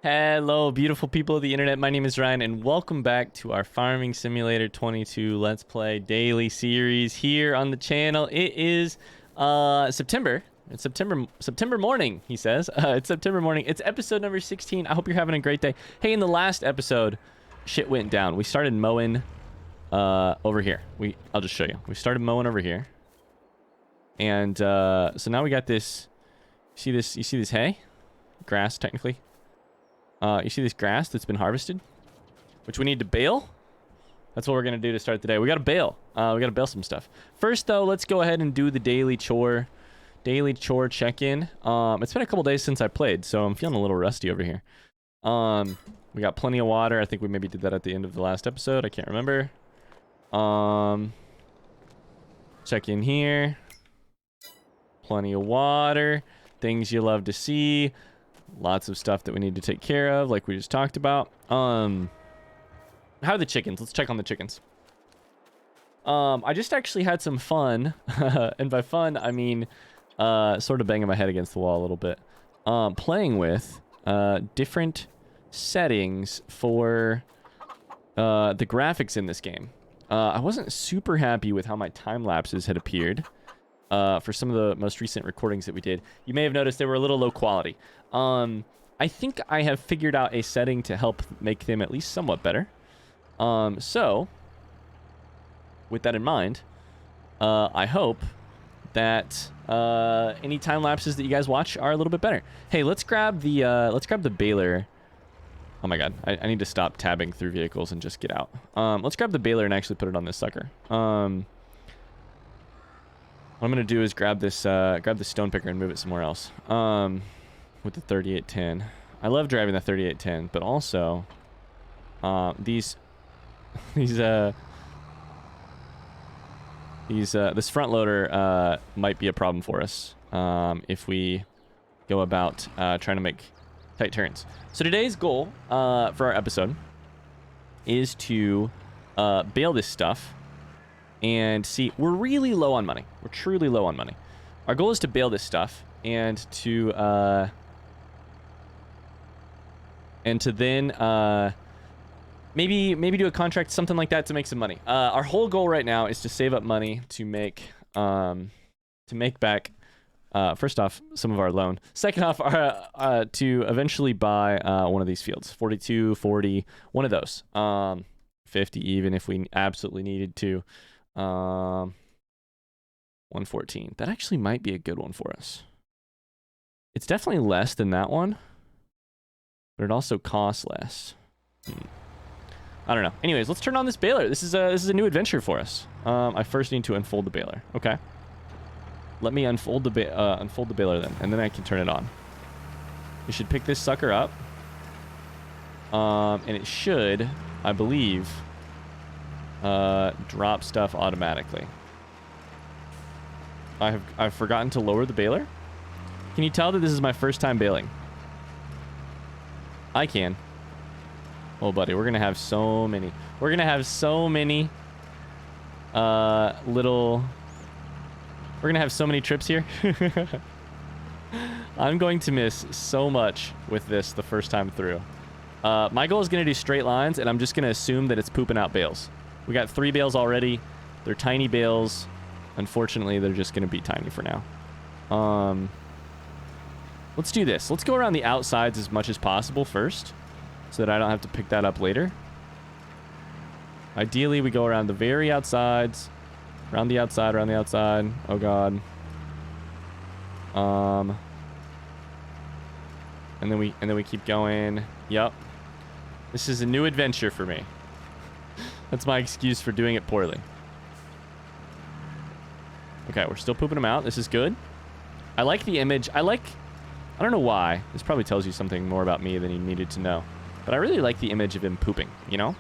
Hello, beautiful people of the internet. My name is Ryan, and welcome back to our Farming Simulator 22 Let's Play daily series here on the channel. It is September. It's September morning, he says. It's September morning. It's episode number 16. I hope you're having a great day. Hey, in the last episode, shit went down. We started mowing over here. I'll just show you. We started mowing over here. And so now we got this. You see this hay? Grass, technically. You see this grass that's been harvested, which we need to bale. That's what we're gonna do to start the day. We gotta bale. We gotta bale some stuff. First, though, let's go ahead and do the daily chore check-in. It's been a couple days since I played, so I'm feeling a little rusty over here. We got plenty of water. I think we maybe did that at the end of the last episode. I can't remember. Check in here. Plenty of water. Things you love to see. Lots of stuff that we need to take care of, like we just talked about. How are the chickens? Let's check on the chickens. I just actually had some fun, and by fun, I mean sort of banging my head against the wall a little bit. Playing with different settings for the graphics in this game. I wasn't super happy with how my time lapses had appeared. For some of the most recent recordings that we did. You may have noticed they were a little low quality. I think I have figured out a setting to help make them at least somewhat better. So, with that in mind, I hope that any time lapses that you guys watch are a little bit better. Hey, let's grab the baler. Oh my god, I need to stop tabbing through vehicles and just get out. Let's grab the baler and actually put it on this sucker. What I'm gonna do is grab this stone picker and move it somewhere else. With the 3810. I love driving the 3810, but also this front loader might be a problem for us if we go about trying to make tight turns. So today's goal for our episode is to bale this stuff. And see, we're really low on money. We're truly low on money. Our goal is to bale this stuff and to then maybe do a contract, something like that, to make some money. Our whole goal right now is to save up money to make back first off some of our loan. Second off, to eventually buy one of these fields, 42, 40, one of those, 50 even if we absolutely needed to. 114. That actually might be a good one for us. It's definitely less than that one, but it also costs less. I don't know. Anyways, let's turn on this baler. This is a new adventure for us. I first need to unfold the baler. Okay. Let me unfold the baler then, and then I can turn it on. You should pick this sucker up, and it should, I believe, drop stuff automatically. I've forgotten to lower the baler. Can you tell that this is my first time baling? I can. Oh, buddy, we're gonna have so many. We're gonna have so many We're gonna have so many trips here. I'm going to miss so much with this the first time through. My goal is gonna do straight lines, and I'm just gonna assume that it's pooping out bales. We got 3 bales already. They're tiny bales. Unfortunately, they're just going to be tiny for now. Let's do this. Let's go around the outsides as much as possible first, so that I don't have to pick that up later. Ideally, we go around the very outsides. Around the outside, around the outside. Oh, God. And then we keep going. Yep. This is a new adventure for me. That's my excuse for doing it poorly. Okay, we're still pooping them out. This is good. I like the image. I don't know why. This probably tells you something more about me than you needed to know. But I really like the image of him pooping, you know?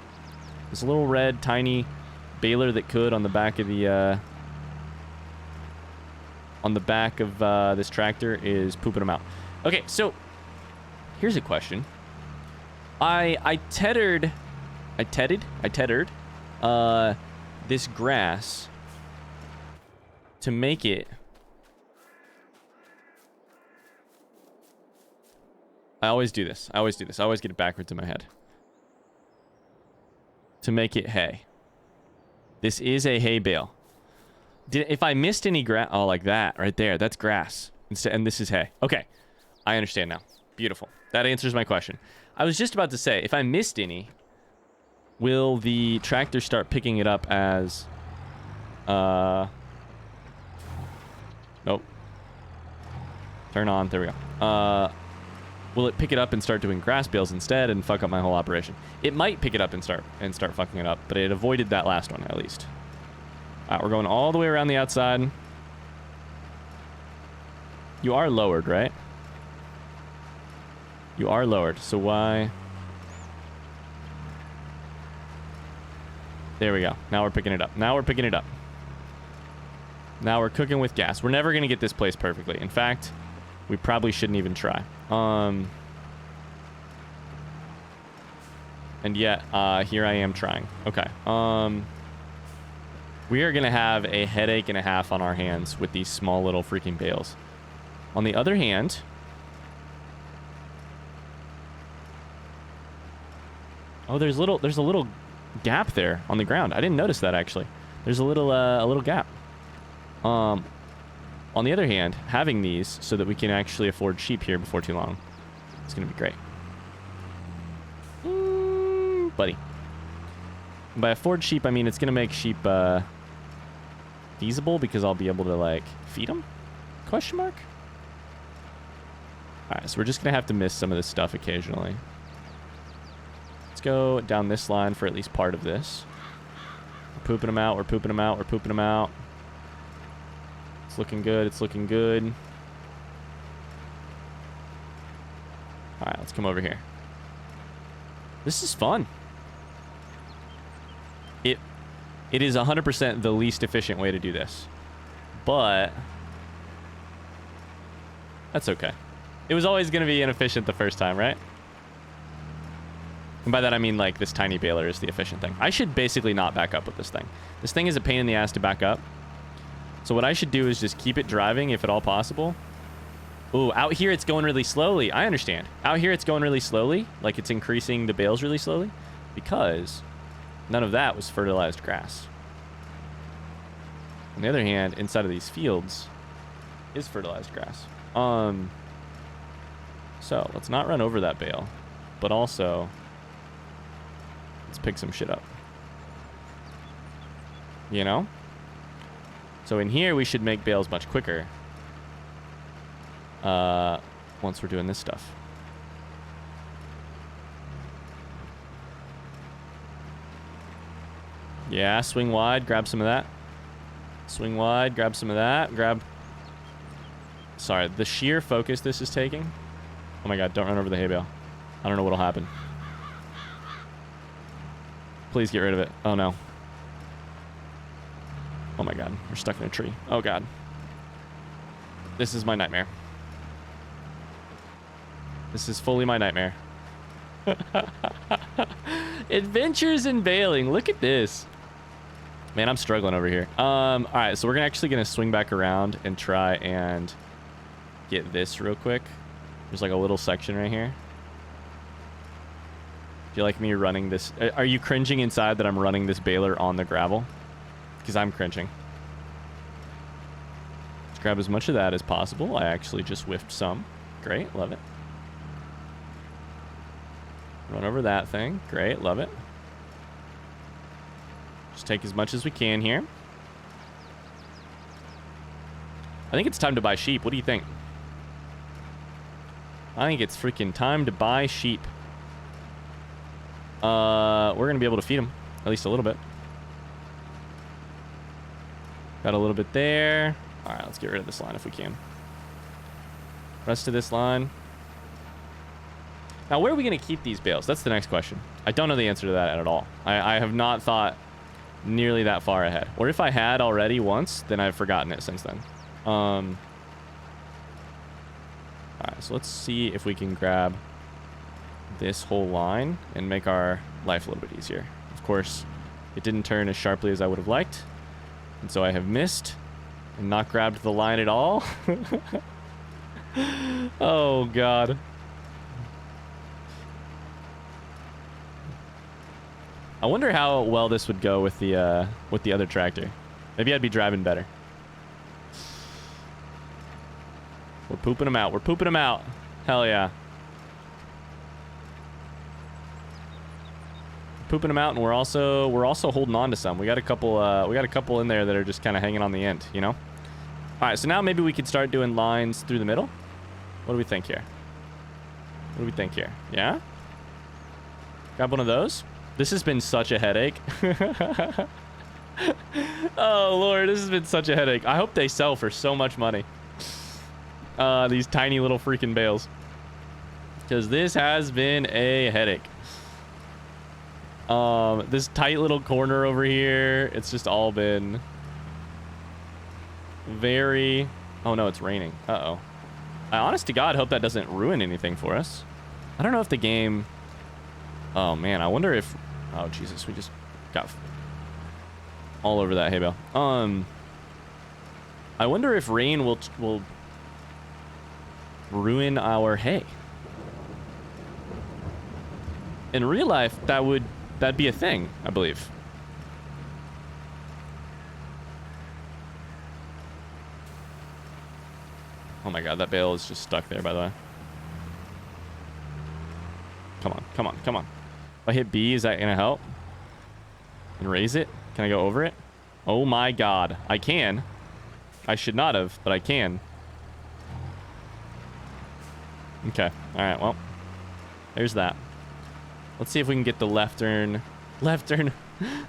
This little red, tiny baler that could on the back of the, this tractor is pooping them out. Okay, so here's a question. I tethered this grass to make it I always do this. I always get it backwards in my head. To make it hay. This is a hay bale. If I missed any grass... Oh, like that right there. That's grass. And this is hay. Okay. I understand now. Beautiful. That answers my question. I was just about to say, if I missed any, will the tractor start picking it up as... Nope. Turn on. There we go. Will it pick it up and start doing grass bales instead and fuck up my whole operation? It might pick it up and start fucking it up, but it avoided that last one at least. All right, we're going all the way around the outside. You are lowered, right? You are lowered, so why? There we go. Now we're picking it up. Now we're picking it up. Now we're cooking with gas. We're never going to get this place perfectly. In fact, we probably shouldn't even try. And yet, here I am trying. Okay. We are going to have a headache and a half on our hands with these small little freaking bales. On the other hand... Oh, there's a little gap there on the ground. I didn't notice that, actually. There's a little gap. On the other hand, having these so that we can actually afford sheep here before too long, it's going to be great. Buddy. And by afford sheep, I mean it's going to make sheep feasible because I'll be able to, like, feed them? Question mark? Alright, so we're just going to have to miss some of this stuff occasionally. Let's go down this line for at least part of this. We're pooping them out, we're pooping them out, we're pooping them out. It's looking good, it's looking good. Alright, let's come over here. This is fun. It is 100% the least efficient way to do this. But... that's okay. It was always going to be inefficient the first time, right? And by that I mean, like, this tiny baler is the efficient thing. I should basically not back up with this thing. This thing is a pain in the ass to back up. So what I should do is just keep it driving if at all possible. Ooh, out here it's going really slowly. I understand. Out here it's going really slowly. Like, it's increasing the bales really slowly. Because none of that was fertilized grass. On the other hand, inside of these fields is fertilized grass. So, let's not run over that bale. But also, let's pick some shit up. You know? So in here, we should make bales much quicker. Once we're doing this stuff. Yeah, swing wide, grab some of that. Swing wide, grab some of that. Grab... Sorry, the sheer focus this is taking. Oh my god, don't run over the hay bale. I don't know what'll happen. Please get rid of it. Oh no. Oh my god, we're stuck in a tree. Oh god. This is my nightmare. This is fully my nightmare. Adventures in baling. Look at this. Man, I'm struggling over here. Alright, so we're actually gonna swing back around and try and get this real quick. There's like a little section right here. Do you like me running this? Are you cringing inside that I'm running this baler on the gravel? Because I'm cringing. Let's grab as much of that as possible. I actually just whiffed some. Great, love it. Run over that thing. Great, love it. Just take as much as we can here. I think it's time to buy sheep. What do you think? I think it's freaking time to buy sheep. We're going to be able to feed them. At least a little bit. Got a little bit there. Alright, let's get rid of this line if we can. Rest of this line. Now, where are we going to keep these bales? That's the next question. I don't know the answer to that at all. I have not thought nearly that far ahead. Or if I had already once, then I've forgotten it since then. Alright, so let's see if we can grab this whole line and make our life a little bit easier. Of course, it didn't turn as sharply as I would have liked. And so I have missed and not grabbed the line at all. Oh, God. I wonder how well this would go with the other tractor. Maybe I'd be driving better. We're pooping them out. We're pooping them out. Hell yeah. Pooping them out, and we're also holding on to some. We got a couple in there that are just kind of hanging on the end, you know? All right, so now maybe we could start doing lines through the middle. What do we think here? What do we think here? Yeah? Grab one of those. This has been such a headache. Oh, Lord, this has been such a headache. I hope they sell for so much money. These tiny little freaking bales. Because this has been a headache. This tight little corner over here, it's just all been very... Oh, no, it's raining. Uh-oh. I honest to God hope that doesn't ruin anything for us. I don't know if the game... Oh, man, I wonder if... Oh, Jesus, we just got all over that hay bale. I wonder if rain will ruin our hay. In real life, that'd be a thing, I believe. Oh my God, that bale is just stuck there, by the way. Come on, come on, come on. If I hit B, is that gonna help? And raise it? Can I go over it? Oh my God, I can. I should not have, but I can. Okay, all right, well, there's that. Let's see if we can get the left turn, the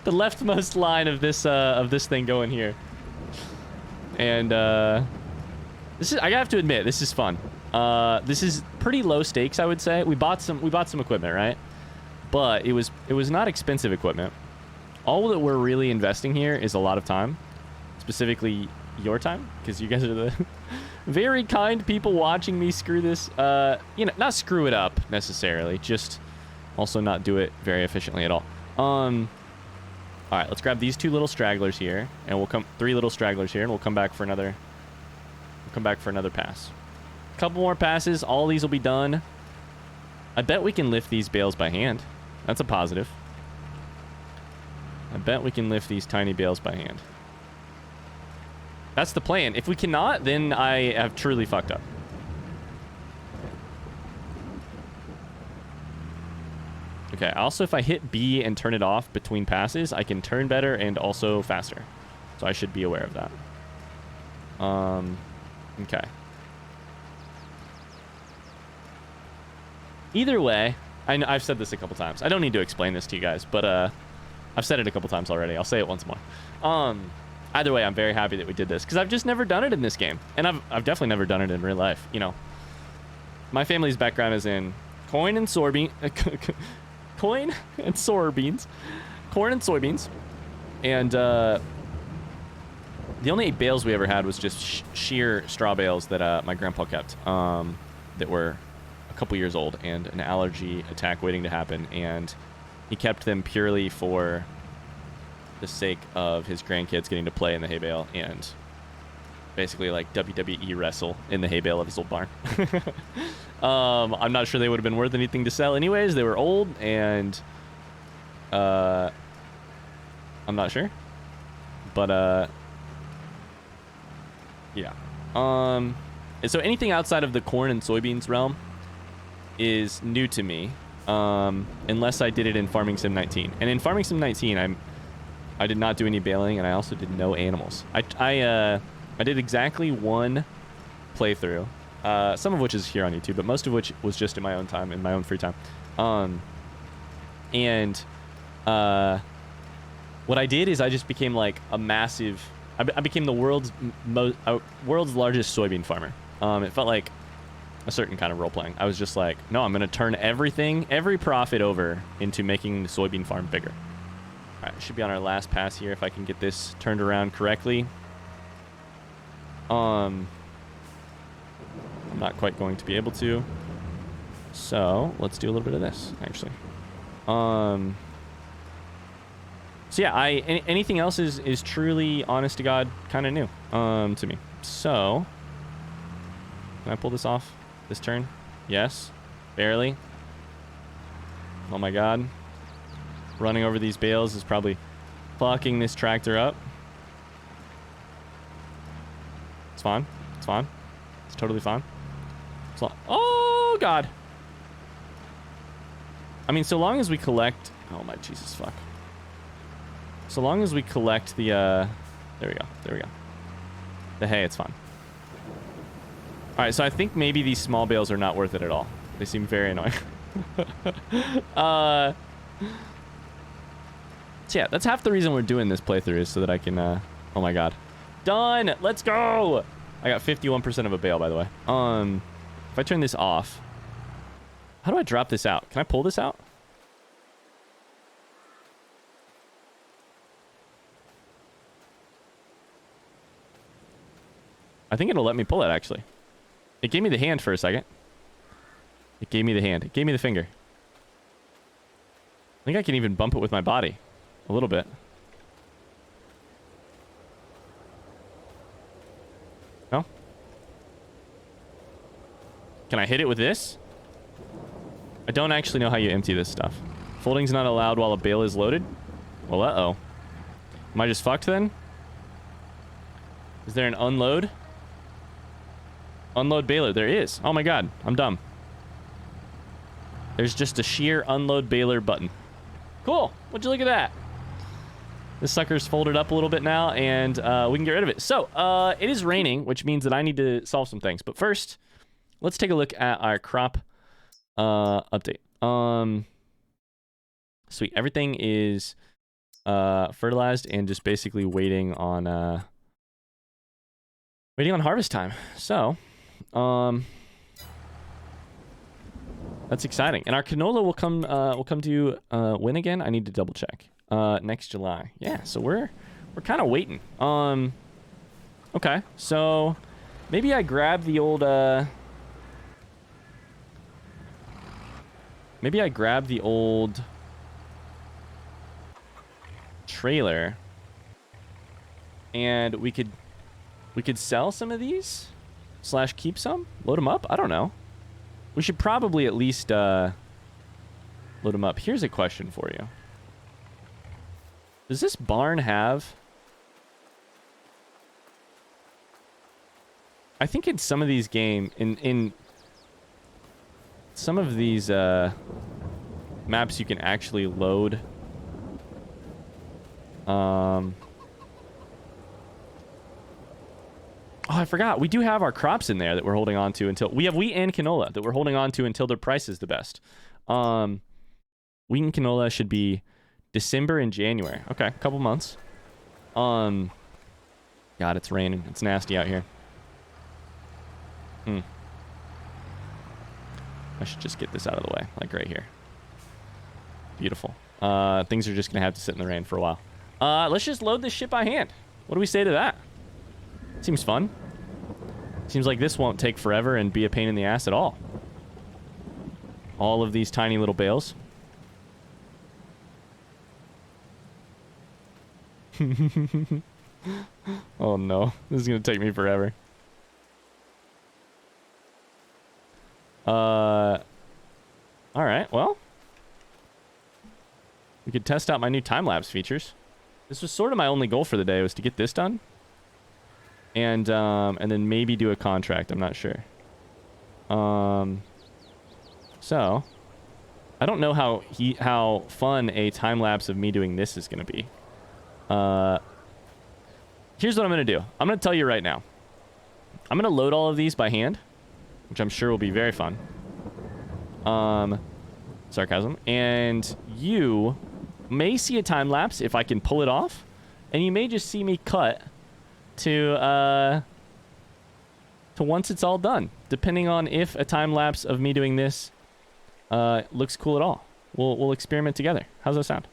leftmost line of this thing going here. And this is, I have to admit, this is fun. This is pretty low stakes, I would say. We bought some equipment, right? But it was not expensive equipment. All that we're really investing here is a lot of time, specifically your time, because you guys are the very kind people watching me screw this. You know, not screw it up necessarily, just also not do it very efficiently at all. All right, let's grab these two little stragglers here, and we'll come 3 little stragglers here, and we'll come back for another. We'll come back for another pass. A couple more passes, all these will be done. I bet we can lift these bales by hand. That's a positive. I bet we can lift these tiny bales by hand. That's the plan. If we cannot, then I have truly fucked up. Okay, also if I hit B and turn it off between passes, I can turn better and also faster. So I should be aware of that. Okay. Either way, I've said this a couple times. I don't need to explain this to you guys, but I've said it a couple times already. I'll say it once more. Either way, I'm very happy that we did this because I've just never done it in this game, and I've definitely never done it in real life. You know, my family's background is in corn and soybeans, and the only bales we ever had was just sheer straw bales that my grandpa kept that were a couple years old and an allergy attack waiting to happen, and he kept them purely for the sake of his grandkids getting to play in the hay bale and basically like WWE wrestle in the hay bale of his old barn. I'm not sure they would have been worth anything to sell anyways. They were old, and I'm not sure, but yeah. So anything outside of the corn and soybeans realm is new to me, unless I did it in Farming Sim 19. And in Farming Sim 19, I did not do any baling, and I also did no animals. I did exactly one playthrough, some of which is here on YouTube, but most of which was just in my own time, in my own free time. What I did is I just became like a massive... I became the world's largest soybean farmer. It felt like a certain kind of role-playing. I was just like, no, I'm going to turn every profit over into making the soybean farm bigger. All right, should be on our last pass here if I can get this turned around correctly. I'm not quite going to be able to. So let's do a little bit of this, actually. So yeah, anything else is truly, honest to God, kind of new to me. So can I pull this off this turn? Yes, barely. Oh my God. Running over these bales is probably fucking this tractor up. It's fine. It's fine. It's totally fine. Oh, God. I mean, so long as we collect... Oh, my Jesus, fuck. So long as we collect the... There we go. There we go. The hay, it's fine. All right, so I think maybe these small bales are not worth it at all. They seem very annoying. So yeah, that's half the reason we're doing this playthrough is so that I can... oh, my God. Done! Let's go! I got 51% of a bale, by the way. If I turn this off... How do I drop this out? Can I pull this out? I think it'll let me pull it, actually. It gave me the hand for a second. It gave me the hand. It gave me the finger. I think I can even bump it with my body. A little bit. No? Can I hit it with this? I don't actually know how you empty this stuff. Folding's not allowed while a bale is loaded? Well, uh-oh. Am I just fucked then? Is there an unload? Unload baler. There is. Oh my God. I'm dumb. There's just a sheer unload baler button. Cool. Would you look at that? This sucker's folded up a little bit now, and we can get rid of it. So, it is raining, which means that I need to solve some things. But first, let's take a look at our crop update. Sweet. Everything is fertilized and just basically waiting on harvest time. So, that's exciting. And our canola will come to when again? I need to double check. Next July. Yeah, so we're kind of waiting. Okay. So maybe I grab the old trailer and we could sell some of these / keep some, load them up. I don't know. We should probably at least load them up. Here's a question for you. Does this barn have... I think in some of these in some of these maps you can actually load oh, I forgot. We do have our crops in there that we're holding on to until... We have wheat and canola that we're holding on to until their price is the best. Wheat and canola should be December and January. Okay, a couple months. God, it's raining. It's nasty out here. I should just get this out of the way, like right here. Beautiful. Things are just going to have to sit in the rain for a while. Let's just load this shit by hand. What do we say to that? Seems fun. Seems like this won't take forever and be a pain in the ass at all. All of these tiny little bales. Oh no, this is gonna take me forever. Alright, well. We could test out my new time-lapse features. This was sort of my only goal for the day, was to get this done. And then maybe do a contract, I'm not sure. So, I don't know how fun a time-lapse of me doing this is gonna be. Here's what I'm gonna do. I'm gonna tell you right now. I'm gonna load all of these by hand, which I'm sure will be very fun. Sarcasm. And you may see a time lapse if I can pull it off, and you may just see me cut to once it's all done, depending on if a time lapse of me doing this looks cool at all. We'll experiment together. How's that sound?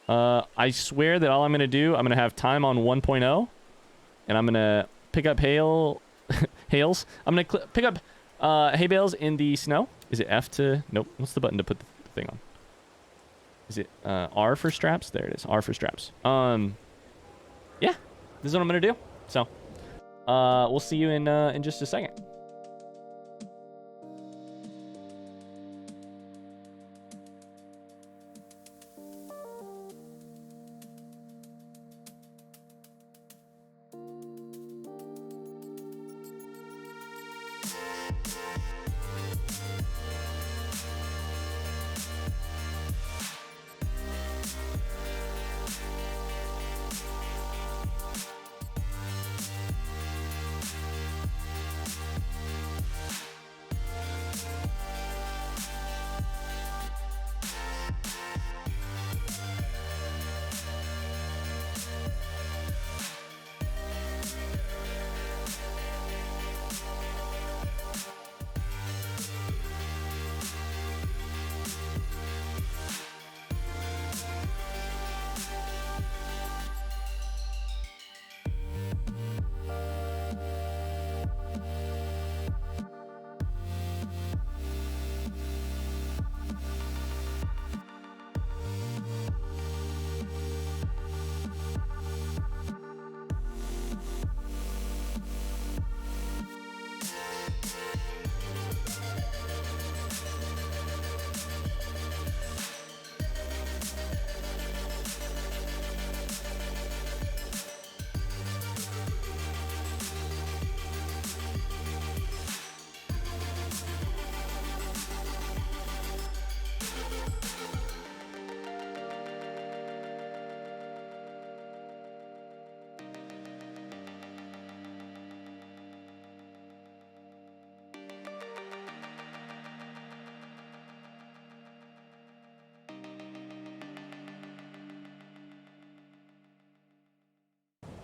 I swear that all I'm gonna do, I'm gonna have time on 1.0, and I'm gonna pick up hails. I'm gonna pick up hay bales in the snow. Is it F to... Nope. What's the button to put the thing on? Is it R for straps? There it is. R for straps. Yeah. This is what I'm gonna do. So, we'll see you in just a second.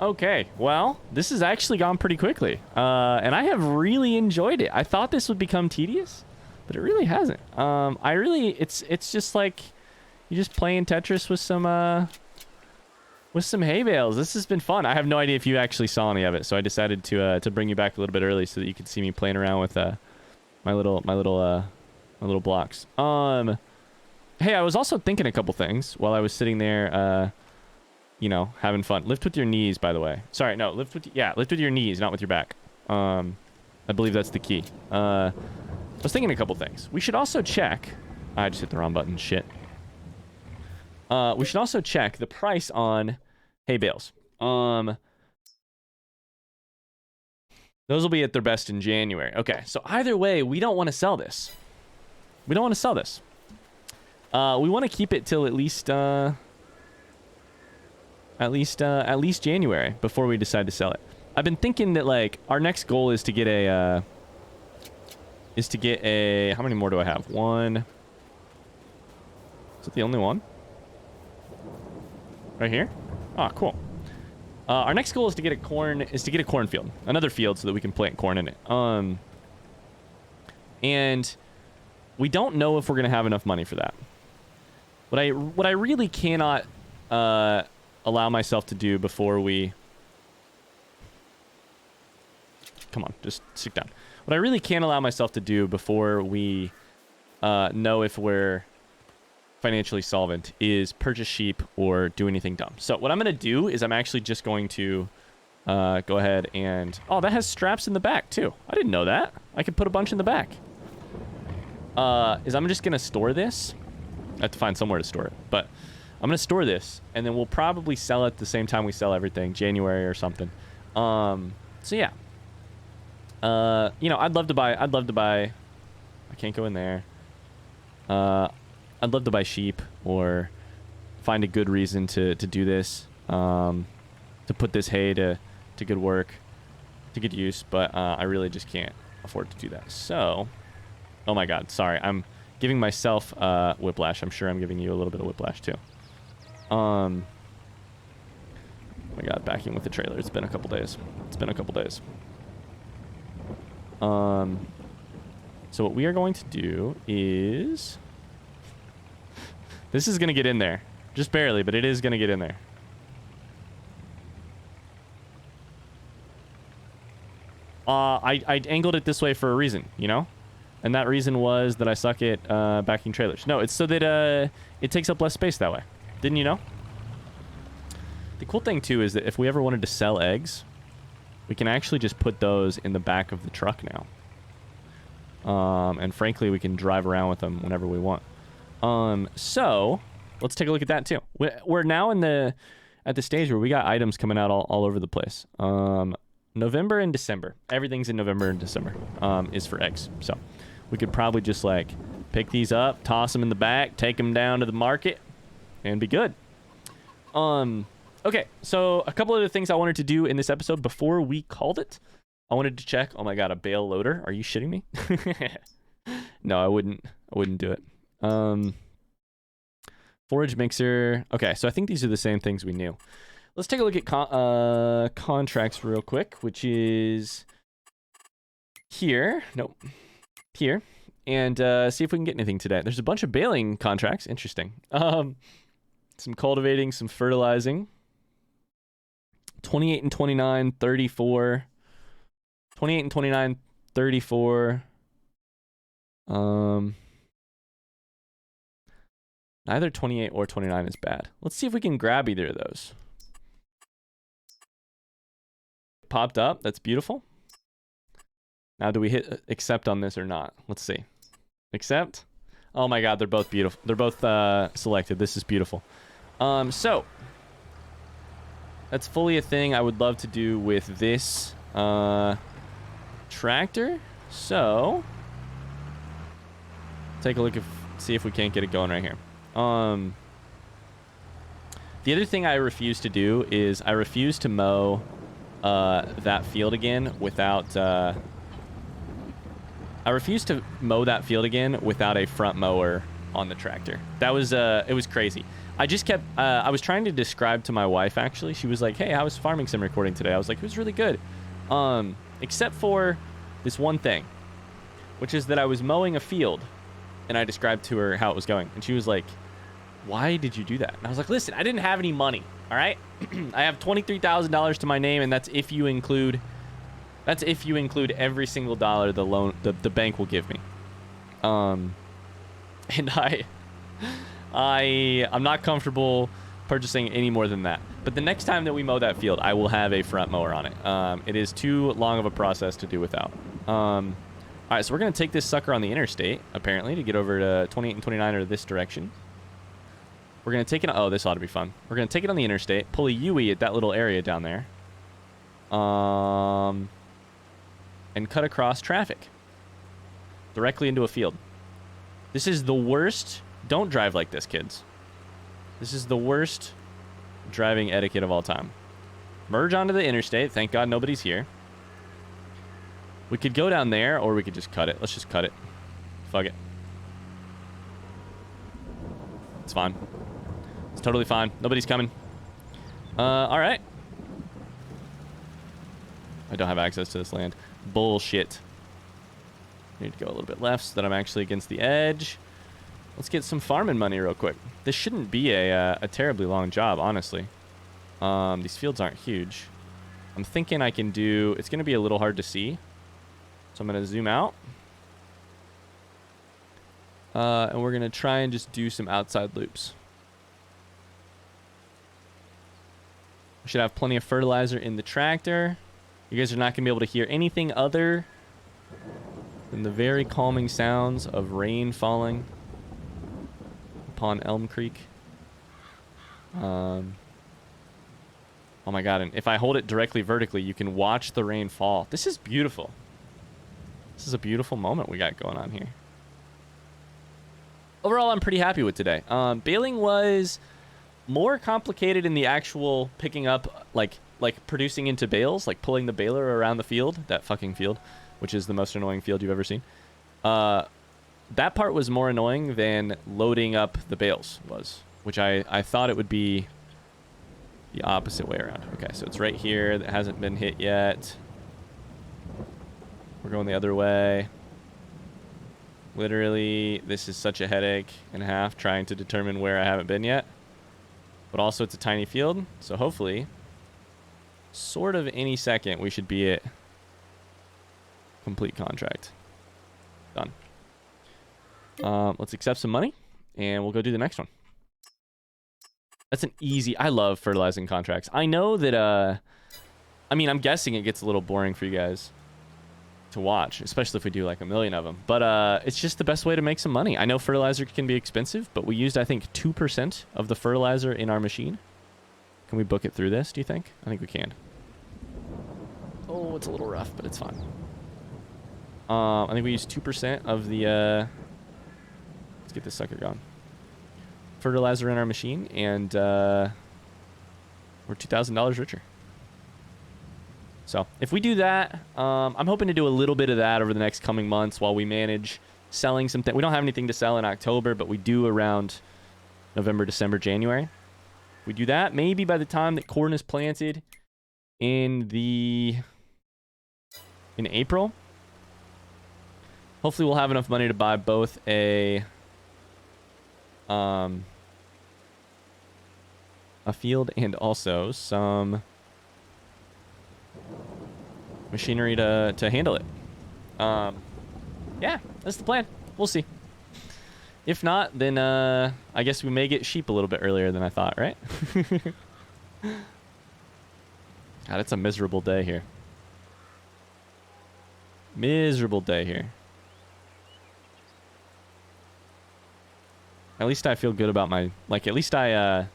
Okay, well, this has actually gone pretty quickly, and I have really enjoyed it. I thought this would become tedious, but it really hasn't. It's just like you're just playing Tetris with some hay bales. This has been fun. I have no idea if you actually saw any of it, so I decided to bring you back a little bit early so that you could see me playing around with my little blocks. Hey, I was also thinking a couple things while I was sitting there, you know, having fun. Lift with your knees, by the way. Sorry, no, lift with your knees, not with your back. I believe that's the key. I was thinking a couple things. We should also check. I just hit the wrong button. Shit. We should also check the price on hay bales. Those will be at their best in January. Okay, so either way, we don't want to sell this. We don't want to sell this. We want to keep it till at least January before we decide to sell it. I've been thinking that like our next goal is to get a how many more do I have? One. Is it the only one? Right here? Oh, cool. Our next goal is to get a cornfield, another field, so that we can plant corn in it. And we don't know if we're gonna have enough money for that. What I really cannot allow myself to do before we... Come on, just sit down. What I really can't allow myself to do before we know if we're financially solvent is purchase sheep or do anything dumb. So what I'm going to do is I'm actually just going to go ahead and... Oh, that has straps in the back too. I didn't know that. I could put a bunch in the back. I'm just going to store this. I have to find somewhere to store it, but I'm going to store this and then we'll probably sell it the same time we sell everything, January or something. So yeah. You know, I'd love to buy, I can't go in there. I'd love to buy sheep or find a good reason to do this, to put this hay to good work, to good use, but I really just can't afford to do that. So, oh my god, sorry, I'm giving myself whiplash. I'm sure I'm giving you a little bit of whiplash too. Oh my god, backing with the trailer. It's been a couple days. So what we are going to do is... This is going to get in there. Just barely, but it is going to get in there. I angled it this way for a reason, you know? And that reason was that I suck at backing trailers. No, it's so that it takes up less space that way. Didn't you know? The cool thing, too, is that if we ever wanted to sell eggs, we can actually just put those in the back of the truck now. And frankly, we can drive around with them whenever we want. So let's take a look at that too. We're now at the stage where we got items coming out all over the place. November and December, everything's in November and December, is for eggs. So we could probably just like pick these up, toss them in the back, take them down to the market and be good. Okay. So a couple other things I wanted to do in this episode before we called it. I wanted to check. Oh my god, a bale loader. Are you shitting me? No, I wouldn't do it. Forage mixer. Okay, so I think these are the same things we knew. Let's take a look at contracts real quick, which is here. Nope. Here. And see if we can get anything today. There's a bunch of baling contracts. Interesting. Some cultivating, some fertilizing. 28 and 29, 34. 28 and 29, 34. Neither 28 or 29 is bad. Let's see if we can grab either of those. Popped up. That's beautiful. Now, do we hit accept on this or not? Let's see. Accept. Oh my god, they're both beautiful. They're both selected. This is beautiful. So that's fully a thing I would love to do with this tractor. So take a look see if we can't get it going right here. The other thing I refuse to do is I refuse to mow that field again without a front mower on the tractor. That was it was crazy. I just kept I was trying to describe to my wife, actually. She was like, hey, how was farming sim recording today? I was like, it was really good, except for this one thing, which is that I was mowing a field and I described to her how it was going, and she was like, why did you do that? And I was like, listen, I didn't have any money, all right? I have $23,000 to my name, and that's if you include every single dollar the bank will give me. And I'm not comfortable purchasing any more than that. But the next time that we mow that field, I will have a front mower on it. It is too long of a process to do without. All right, so we're going to take this sucker on the interstate, apparently, to get over to 28 and 29 or this direction. We're going to take it... Oh, this ought to be fun. We're going to take it on the interstate, pull a U-ey at that little area down there. And cut across traffic. Directly into a field. This is the worst... Don't drive like this, kids. This is the worst driving etiquette of all time. Merge onto the interstate. Thank God nobody's here. We could go down there, or we could just cut it. Let's just cut it. Fuck it. It's fine. It's totally fine. Nobody's coming. All right. I don't have access to this land. Bullshit. Need to go a little bit left so that I'm actually against the edge. Let's get some farming money real quick. This shouldn't be a terribly long job, honestly. These fields aren't huge. I'm thinking I can do... It's going to be a little hard to see. So I'm going to zoom out. And we're going to try and just do some outside loops. We should have plenty of fertilizer in the tractor. You guys are not going to be able to hear anything other than the very calming sounds of rain falling upon Elm Creek. Oh my God, and if I hold it directly vertically, you can watch the rain fall. This is beautiful. This is a beautiful moment we got going on here. Overall, I'm pretty happy with today. Baling was more complicated in the actual picking up, like producing into bales, like pulling the baler around the field, that fucking field, which is the most annoying field you've ever seen. That part was more annoying than loading up the bales was, which I thought it would be the opposite way around. Okay, so it's right here that hasn't been hit yet. We're going the other way. Literally, this is such a headache and a half trying to determine where I haven't been yet. But also, it's a tiny field, so hopefully, sort of any second, we should be at complete contract. Done. Let's accept some money, and we'll go do the next one. That's an easy... I love fertilizing contracts. I know that, I mean, I'm guessing it gets a little boring for you guys to watch, especially if we do like a million of them. But it's just the best way to make some money. I know fertilizer can be expensive, but we used, I think, 2% of the fertilizer in our machine. Can we book it through this, do you think? I think we can. Oh, it's a little rough, but it's fine. I think we used 2% of the... let's get this sucker going. Fertilizer in our machine, and we're $2,000 richer. So if we do that, I'm hoping to do a little bit of that over the next coming months while we manage selling some things. We don't have anything to sell in October, but we do around November, December, January. If we do that, maybe by the time that corn is planted in April, hopefully we'll have enough money to buy both a field and also some machinery to handle it. Yeah, that's the plan. We'll see. If not, then I guess we may get sheep a little bit earlier than I thought, right? God, it's a miserable day here. Miserable day here. At least I feel good about my... Like, at least I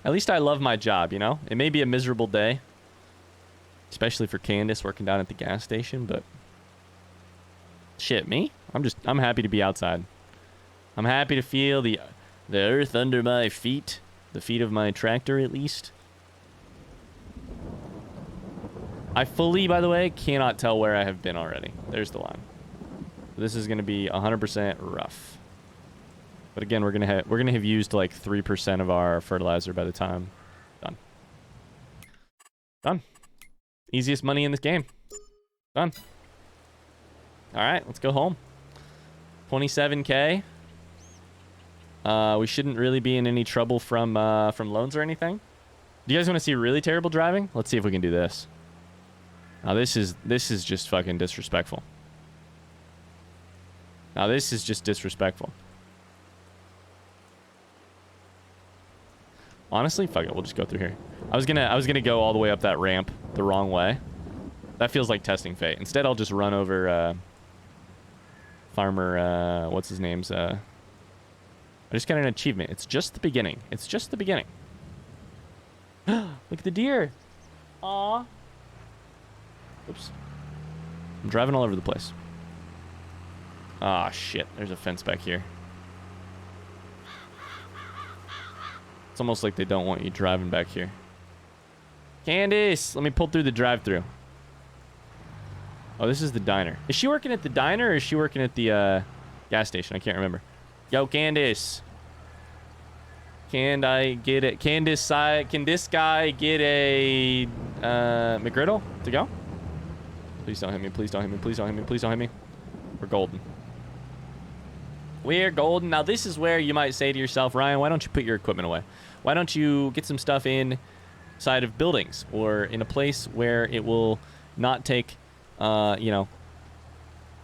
love my job, you know? It may be a miserable day. Especially for Candace working down at the gas station, but... Shit, me? I'm happy to be outside. I'm happy to feel the earth under my feet. The feet of my tractor, at least. I fully, by the way, cannot tell where I have been already. There's the line. This is going to be 100% rough. But again, we're gonna have used like 3% of our fertilizer by the time done. Done. Easiest money in this game. Done. All right, let's go home. 27K. We shouldn't really be in any trouble from loans or anything. Do you guys want to see really terrible driving? Let's see if we can do this. Now this is just fucking disrespectful. Now this is just disrespectful. Honestly, fuck it. We'll just go through here. I was gonna go all the way up that ramp the wrong way. That feels like testing fate. Instead, I'll just run over Farmer. What's his name's? I just got an achievement. It's just the beginning. It's just the beginning. Look at the deer. Aw. Oops. I'm driving all over the place. Ah, shit. There's a fence back here. It's almost like they don't want you driving back here. Candace, let me pull through the drive-thru. Oh, this is the diner. Is she working at the diner or is she working at the gas station? I can't remember. Yo, Candace. Can I get it? Can this guy get a McGriddle to go? Please don't hit me. Please don't hit me. Please don't hit me. Please don't hit me. We're golden. We're golden. Now, this is where you might say to yourself, Ryan, why don't you put your equipment away? Why don't you get some stuff inside of buildings or in a place where it will not take, you know,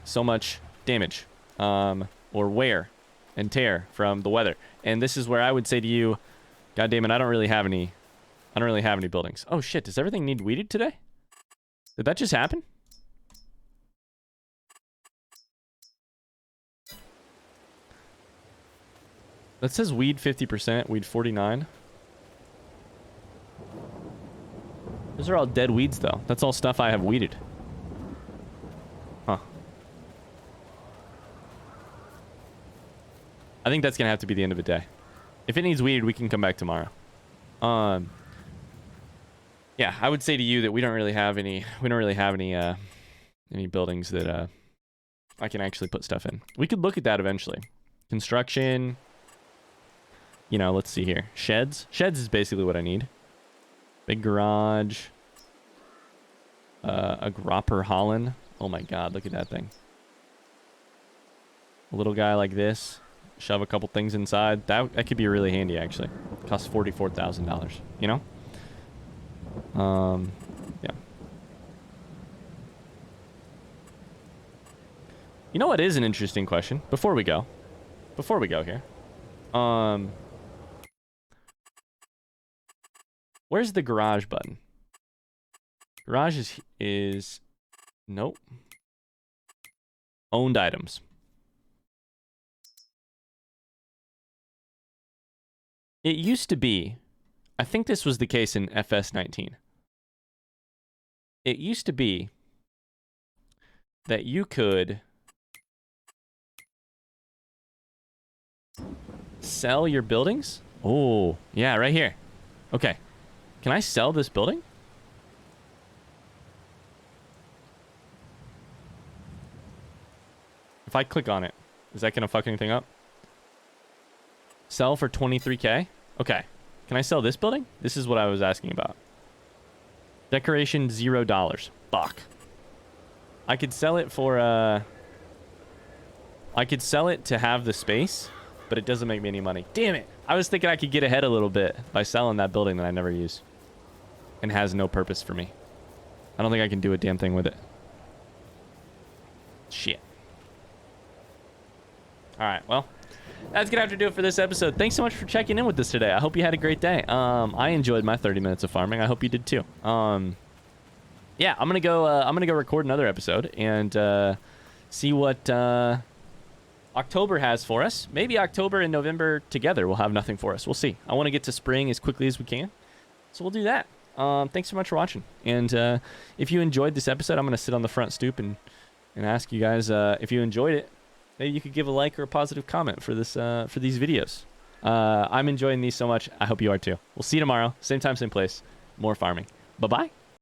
so much damage or wear and tear from the weather? And this is where I would say to you, God damn it, I don't really have any buildings. Oh shit, does everything need weeded today? Did that just happen? That says weed 50%, weed 49. Those are all dead weeds though. That's all stuff I have weeded. Huh. I think that's gonna have to be the end of the day. If it needs weeded, we can come back tomorrow. Yeah, I would say to you that we don't really have any buildings that I can actually put stuff in. We could look at that eventually. Construction. You know, let's see here. Sheds. Sheds is basically what I need. Big garage. A Gropper Holland. Oh my god, look at that thing. A little guy like this. Shove a couple things inside. That could be really handy, actually. Costs $44,000, you know? Yeah. You know what is an interesting question? Before we go here. Where's the garage button? Garage is nope. Owned items. It used to be, I think this was the case in FS19. It used to be that you could sell your buildings. Oh, yeah, right here. Okay. Can I sell this building? If I click on it, is that going to fuck anything up? Sell for 23K? Okay. Can I sell this building? This is what I was asking about. Decoration, $0. Fuck. I could sell it for, I could sell it to have the space, but it doesn't make me any money. Damn it. I was thinking I could get ahead a little bit by selling that building that I never use. And has no purpose for me. I don't think I can do a damn thing with it. Shit. Alright, well. That's gonna have to do it for this episode. Thanks so much for checking in with us today. I hope you had a great day. I enjoyed my 30 minutes of farming. I hope you did too. Yeah, I'm gonna go record another episode and see what October has for us. Maybe October and November together will have nothing for us. We'll see. I want to get to spring as quickly as we can, so we'll do that. Thanks so much for watching. And if you enjoyed this episode, I'm gonna sit on the front stoop and ask you guys if you enjoyed it. Maybe you could give a like or a positive comment for this for these videos. I'm enjoying these so much. I hope you are too. We'll see you tomorrow. Same time, same place. More farming. Bye-bye.